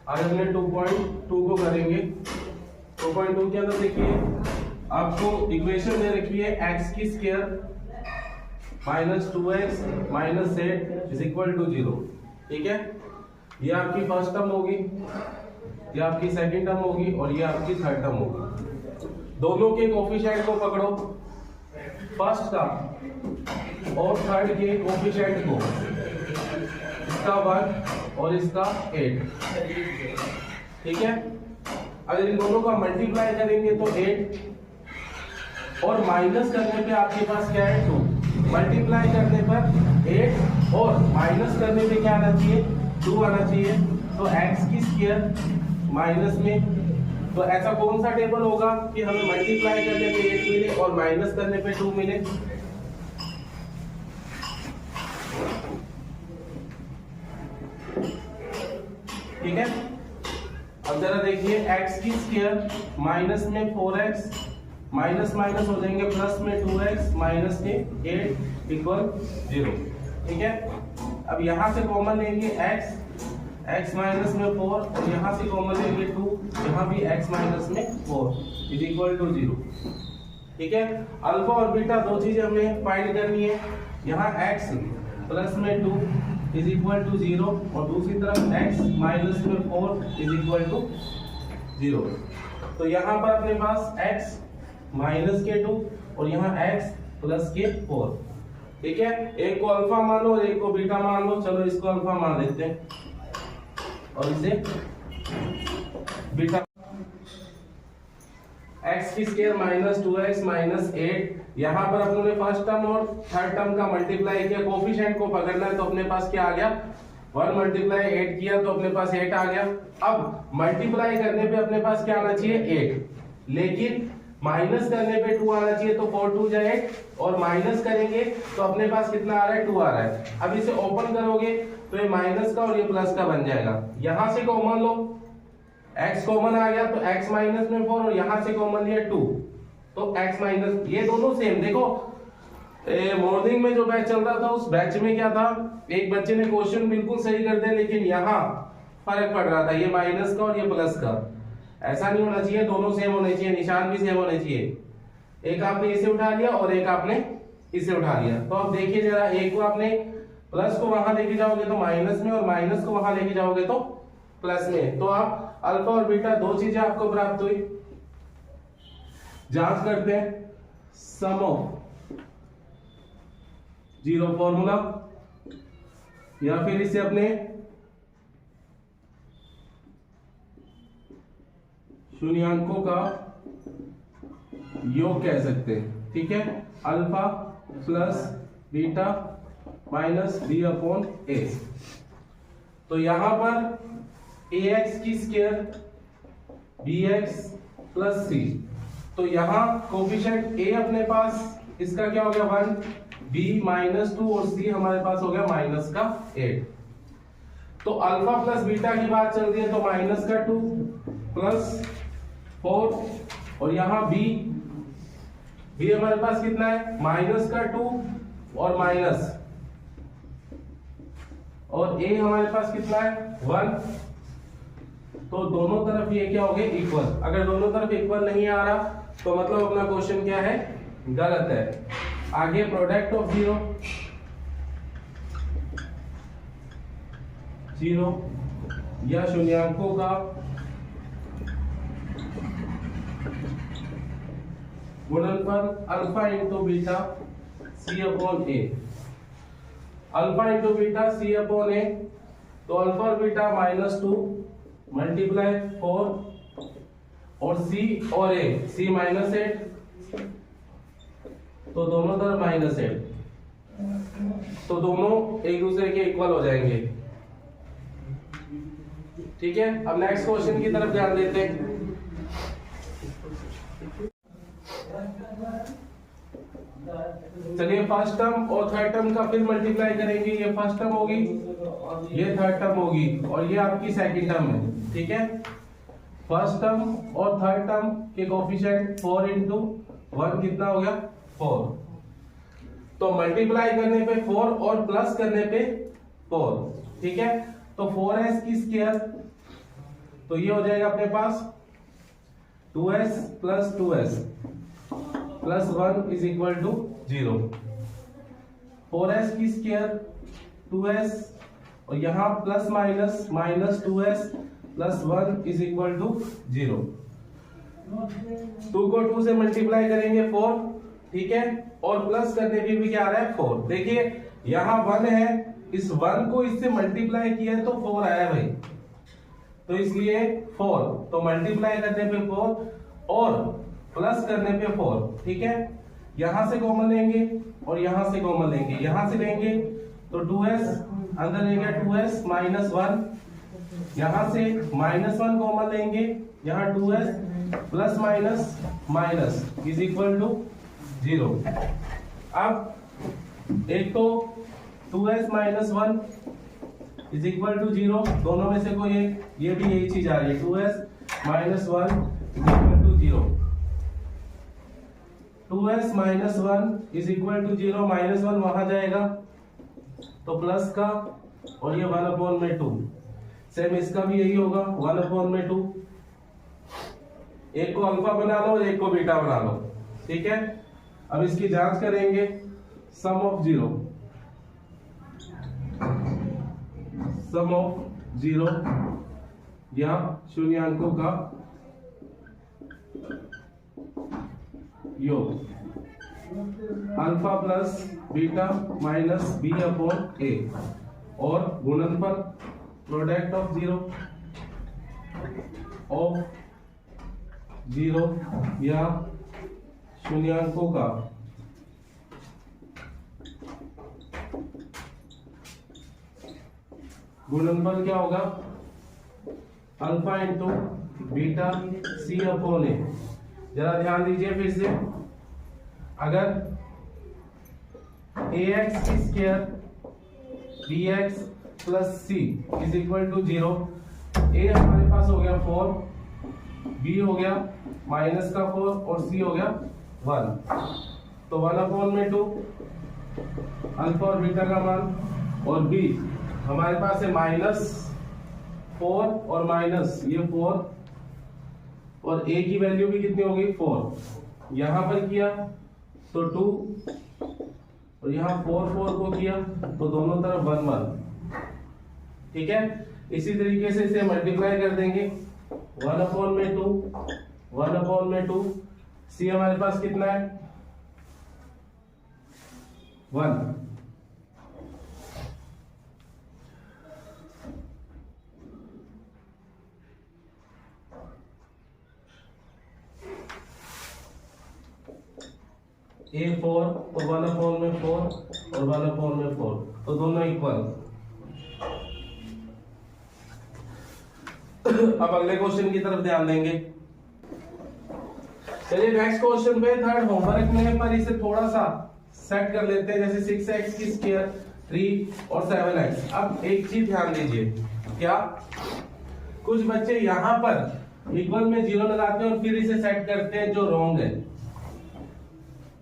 आज हमने 2.2 को करेंगे। 2.2 के अंदर देखिए आपको इक्वेशन दे रखी है x की square minus 2x minus 8 is equal to 0। ठीक है, ये आपकी फर्स्ट टर्म होगी, ये आपकी सेकंड टर्म होगी और ये आपकी थर्ड टर्म होगी। दोनों के कोफिशिएंट को पकड़ो, फर्स्ट का और थर्ड के कोफिशिएंट को, इसका 1 और इसका 8। ठीक है, अगर इन दोनों का मल्टीप्लाई करेंगे तो 8 और माइनस करने पे आपके पास क्या है 2। मल्टीप्लाई करने पर 8 और माइनस करने पे क्या आना चाहिए 2 आना चाहिए। तो x की स्क्वायर माइनस में, तो ऐसा कौन सा टेबल होगा कि हमें मल्टीप्लाई करने पे 8 मिले और माइनस करने पे 2 मिले। ठीक है, अब जरा देखिए x की स्क्वायर माइनस में 4x माइनस माइनस हो जाएंगे प्लस में 2x माइनस के 8 इक्वल 0। ठीक है, अब यहां से कॉमन लेंगे x माइनस में 4 और यहां से कॉमन लेंगे 2, यहां भी x माइनस में 4 इज इक्वल टू 0। ठीक है, अल्फा और बीटा दो चीजें हमें फाइंड करनी है। यहाँ x प्लस में 2 इज इक्वल टू 0 और दूसरी तरफ x माइनस में 4 इज इक्वल टू 0। तो यहाँ पर अपने पास x माइनस के 2 और यहाँ x प्लस के 4। ठीक है, एक को अल्फा मान लो और एक को बीटा मान लो। चलो इसको अल्फा मान लेते हैं और इसे बीटा। x की स्क्वायर माइनस 2x माइनस 8। यहाँ पर अपने फर्स्ट टर्म और थर्ड टर्म का मल्टीप्लाई किया, कोफिशिएंट को पकड़ना है तो अपने पास क्या आ गया 1 मल्टीप्लाई 8 किया तो अपने पास 8 आ गया। अब मल्टीप्लाई करने पे अपने पास क्या आना चाहिए 8, लेकिन माइनस करने पे 2 आना चाहिए। तो 4 2 जाए 8 और माइनस करेंगे तो अपने पास कितना आ रहा है 2 आ रहा है। अब इसे ओपन करोगे तो ये माइनस का और ये प्लस का बन जाएगा। यहां से कॉमन लो, x कॉमन आ गया तो x माइनस में 4 और यहां से कॉमन लिया 2 तो x माइनस, ये दोनों सेम। देखो मॉर्निंग में जो बैच चल रहा था उस बैच में क्या था, एक बच्चे ने क्वेश्चन बिल्कुल सही कर दिया लेकिन यहाँ फर्क पड़ रहा था, ये माइनस का और ये प्लस का। ऐसा नहीं होना चाहिए, दोनों सेम होने चाहिए, निशान भी सेम होने चाहिए। एक आपने इसे उठा लिया और एक आपने इसे उठा लिया। तो अब देखिए जरा, एक को आपने प्लस को वहां लेके जाओगे तो माइनस में और माइनस को वहां लेके जाओगे तो प्लस में। तो आप अल्फा और बीटा दो चीजें आपको प्राप्त हुई। जांच करते हैं, सम ऑफ 0 फॉर्मूला या फिर इसे अपने शून्यांकों का योग कह सकते हैं। ठीक है, alpha plus beta minus B upon A. तो यहां पर ax की स्क्वायर bx प्लस c, तो यहां कोफिशिएंट a अपने पास इसका क्या हो गया 1, b माइनस 2 और c हमारे पास हो गया माइनस का 8। तो अल्फा प्लस बीटा की बात चल रही है तो माइनस का 2 प्लस 4 और यहाँ b हमारे पास कितना है माइनस का 2 और माइनस, और a हमारे पास कितना है 1। तो दोनों तरफ ये क्या हो गए इक्वल। अगर दोनों तरफ इक्वल नहीं आ रहा तो मतलब अपना क्वेश्चन क्या है गलत है। आगे प्रोडक्ट ऑफ 0 या शून्यांकों का गुणनफल alpha into beta C upon A. Alpha into beta C upon A, तो अल्फा और बीटा माइनस 2 मल्टीप्लाई 4 और c और a, c माइनस 8 तो दोनों तरफ माइनस 8, तो दोनों एक दूसरे के इक्वल हो जाएंगे। ठीक है, अब नेक्स्ट क्वेश्चन की तरफ ध्यान देते हैं। चलिए फर्स्ट टर्म और थर्ड टर्म का फिर मल्टीप्लाई करेंगे। ये फर्स्ट टर्म होगी, ये थर्ड टर्म होगी और ये आपकी सेकंड टर्म है। ठीक है, फर्स्ट टर्म और थर्ड टर्म के कोफिशिएंट 4 इंटू 1 कितना हो गया 4। तो मल्टीप्लाई करने पे 4 और प्लस करने पे 4। ठीक है, तो 4s की स्क्वायर तो ये हो जाएगा अपने पास 2s plus 2s plus 1 is equal to 0। 4s की स्क्वायर 2s और यहाँ plus minus minus 2s plus 1 is equal to 0। 2 को 2 से मल्टीप्लाई करेंगे 4, ठीक है, और प्लस करने पे भी क्या आ रहा है 4। देखिए यहाँ 1 है, इस 1 को इससे मल्टीप्लाई किया तो 4 आया भाई, तो इसलिए 4, तो मल्टीप्लाई करने पे 4 और प्लस करने पे 4, ठीक है। यहां से कॉमन लेंगे और यहां से कॉमन लेंगे, यहां से लेंगे तो 2s अंदर लेंगे 2s माइनस 1, यहां से -1 कॉमन लेंगे, यहाँ 2s plus minus minus is equal to 0। अब एक तो 2s minus 1 is equal to 0, दोनों में से कोई एक, ये भी यही चीज आ रही है, 2s minus 1 is equal to 0। 2s minus 1 is equal to 0, -1 वहां जाएगा तो प्लस का, और ये 1/2। सेम इसका भी यही होगा 1/2। एक को अल्फा बना लो और एक को बीटा बना लो, ठीक है। अब इसकी जांच करेंगे, सम ऑफ 0 या शून्यांकों का योग, alpha plus beta minus b upon a, और गुणनफल प्रोडक्ट ऑफ 0 या शून्यांकों का गुणनफल क्या होगा, alpha into beta c upon a। जरा ध्यान दीजिए फिर से, अगर ax की square bx plus c is equal to 0, a हमारे पास हो गया 4, b हो गया माइनस का 4 और c हो गया 1, तो 1/2 अल्फा और बीटा का मान, और b हमारे पास है -4 और माइनस ये 4, और a की वैल्यू भी कितनी होगी 4, यहां पर किया तो 2 और यहाँ 4 को किया तो दोनों तरफ 1, ठीक है। इसी तरीके से इसे मल्टीप्लाई कर देंगे, 1/2 c हमारे पास कितना है 1, a 4 तो 1/4 और 1/4, तो दोनों इक्वल। अब अगले क्वेश्चन की तरफ ध्यान देंगे। चलिए नेक्स्ट क्वेश्चन पे, थर्ड होमवर्क में पर इसे थोड़ा सा सेट कर लेते हैं, जैसे 6x की स्क्वायर 3 और 7x। अब एक चीज ध्यान दीजिए, क्या कुछ बच्चे यहाँ पर इक्वल में 0 लगाते हैं और फिर इसे सेट करते हैं, जो रॉन्ग है।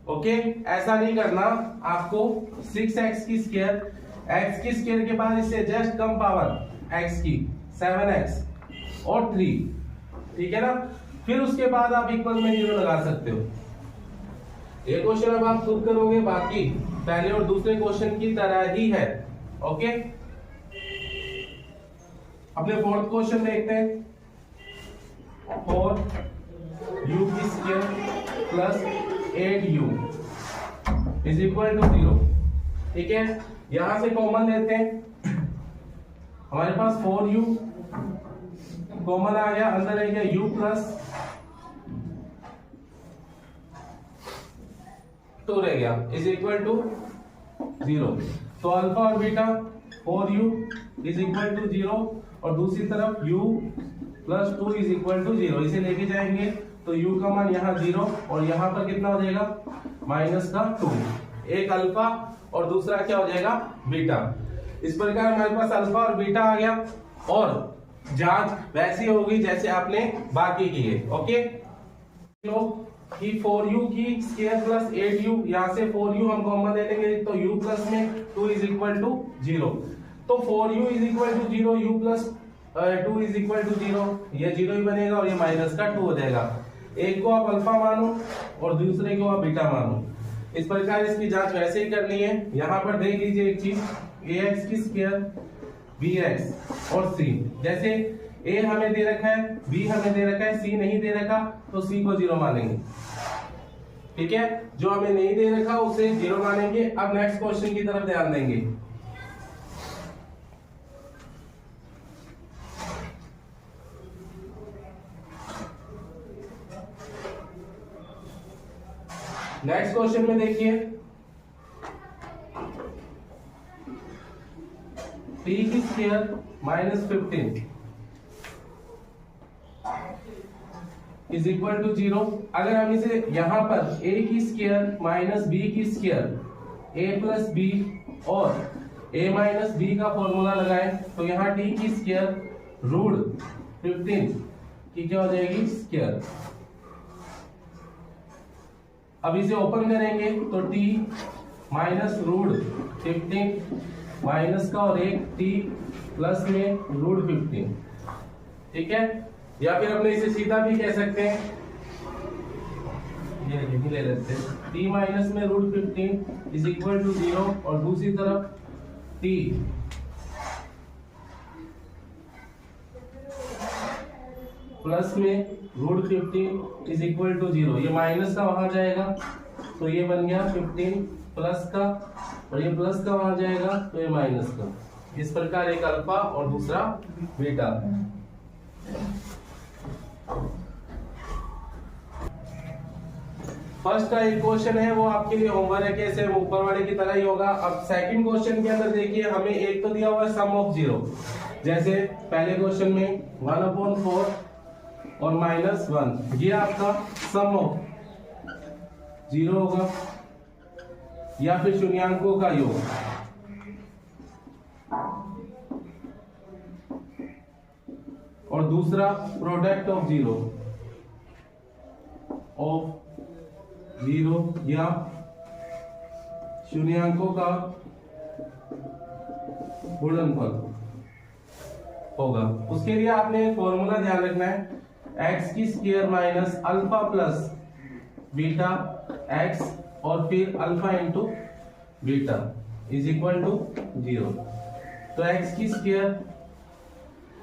ओके, ऐसा नहीं करना आपको। 6x की स्क्वायर, x की स्क्वायर के बाद इससे जस्ट कम पावर x की 7x और 3, ठीक है ना। फिर उसके बाद आप इक्वल में 0 लगा सकते हो। ये क्वेश्चन अब आप खुद करोगे, बाकी पहले और दूसरे क्वेश्चन की तरह ही है। ओके, अपने फोर्थ क्वेश्चन देखते हैं। 4u की square plus 8u is equal to 0, ठीक है। यहां से कॉमन लेते हैं, हमारे पास 4u कॉमन आ गया, अंदर आ गया u प्लस 2 रह गया इज इक्वल टू 0। तो अल्फा और beta 4u is equal to 0 और दूसरी तरफ u plus 2 is equal to 0। इसे लेके जाएंगे तो u का मान यहाँ 0 और यहाँ पर कितना हो जाएगा माइनस का 2। एक अल्फा और दूसरा क्या हो जाएगा बीटा। इस प्रकार हमारे पास अल्फा और बीटा आ गया, और जांच वैसी होगी जैसे आपने बाकी की है। ओके, कि 4u की स्क्वायर प्लस 8u, यहाँ से 4u हम कॉमन ले लेंगे तो u प्लस में 2 इज इक्वल टू 0। तो 4u is equal to 0, u plus 2 is equal to 0, ये 0 ही बनेगा और ये माइनस का 2 हो जाएगा। एक को आप अल्फा मानो और दूसरे को आप बीटा मानो। इस प्रकार इसकी जांच वैसे ही करनी है। यहाँ पर देख लीजिए एक चीज, ax की स्क्वायर bx और c। जैसे a हमें दे रखा है, b हमें दे रखा है, c नहीं दे रखा तो c को 0 मानेंगे। ठीक है, जो हमें नहीं दे रखा उसे 0 मानेंगे। अब नेक्स्ट क्वेश्चन की तरफ ध्यान देंगे। नेक्स्ट क्वेश्चन में देखिए, p की square minus 15 is equal to 0। अगर हम इसे यहां पर a की स्क्वायर माइनस b की स्क्वायर a प्लस b और a माइनस b का फॉर्मूला लगाएं तो यहाँ t की स्क्वायर रूट 15 की क्या हो जाएगी स्क्वायर। अब इसे ओपन करेंगे तो t माइनस रूट 15 माइनस का और एक t प्लस में रूट 15। ठीक है, या फिर अपने इसे सीधा भी कह सकते हैं, ये यही ले लेते हैं, t माइनस में रूट 15 इज इक्वल टू 0 और दूसरी तरफ t प्लस में रूट 15 इज इक्वल टू 0। ये माइनस का वहां जाएगा तो ये बन गया 15 प्लस का, और ये प्लस का वहां जाएगा तो ये माइनस का। इस प्रकार एक अल्फा और दूसरा बीटा। फर्स्ट का एक क्वेश्चन है वो आपके लिए होमवर्क है, कैसे ऊपर वाले की तरह ही होगा। अब सेकंड क्वेश्चन के अंदर देखिए, हमें एक तो दिया हुआ है सम ऑफ 0, जैसे पहले क्वेश्चन में 1/4 और -1, ये आपका सम ऑफ 0 होगा या फिर शून्यांकों का योग। और दूसरा प्रोडक्ट ऑफ 0 या शून्यांकों का गुणनफल होगा। उसके लिए आपने एक फॉर्मूला ध्यान रखना है, x की square minus alpha plus beta x और फिर alpha into beta is equal to 0। तो x की स्क्वायर,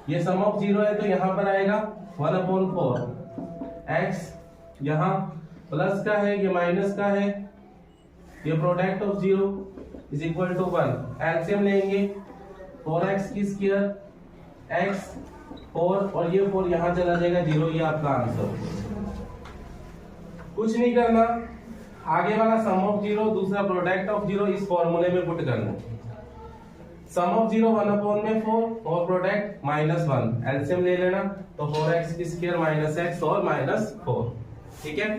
ये सम ऑफ 0 है तो यहां पर आएगा 1/4, x यहां प्लस का है, ये माइनस का है, ये product of 0 is equal to 1। LCM लेंगे, 4x की स्क्वायर x 4 और ये 4 यहां चला जाएगा 0, ये आपका आंसर। कुछ नहीं करना, आगे वाला सम ऑफ 0 दूसरा प्रोडक्ट ऑफ 0 इस फॉर्मूले में पुट करना। सम ऑफ 0 1/4 और प्रोडक्ट -1, एलसीएम ले लेना तो 4x की स्क्वायर माइनस x और -4। ठीक है।